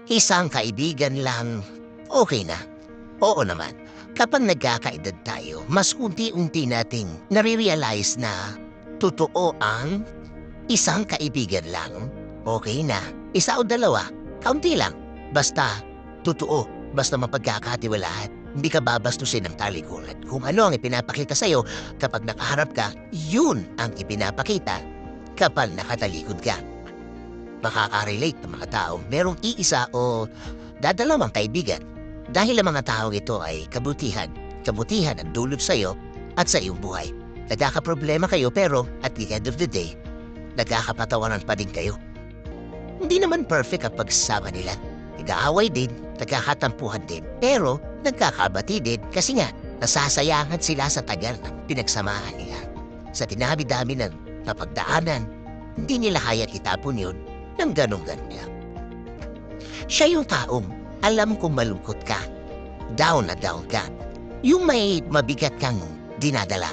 Isang kaibigan lang, okay na. Oo naman, kapag nagkakaedad tayo, mas unti-unti nating nare-realize na totoo ang isang kaibigan lang, okay na. Isa o dalawa, kaunti lang. Basta totoo, basta mapagkakatiwalaan. Hindi ka babastusin ng talikuran. Kung ano ang ipinapakita sa'yo kapag nakaharap ka, yun ang ipinapakita kapag nakatalikod ka. Makaka-relate ng mga tao merong iisa o dadalawang kaibigan dahil ang mga tao ito ay kabutihan. Kabutihan ang dulot sa'yo at sa iyong buhay. Nagkakaproblema kayo pero at the end of the day, nagkakapatawanan pa din kayo. Hindi naman perfect ang pagsasama nila. Nag-aaway din, nagkakatampuhan din, pero nagkakabati din kasi nga nasasayangan sila sa tagal ng pinagsamahan nila. Sa dinami-dami ng napagdaanan, hindi nila kaya itapon yun ng ganong-ganyan. Siya yung taong alam kong malungkot ka, down na down ka, yung may mabigat kang dinadala.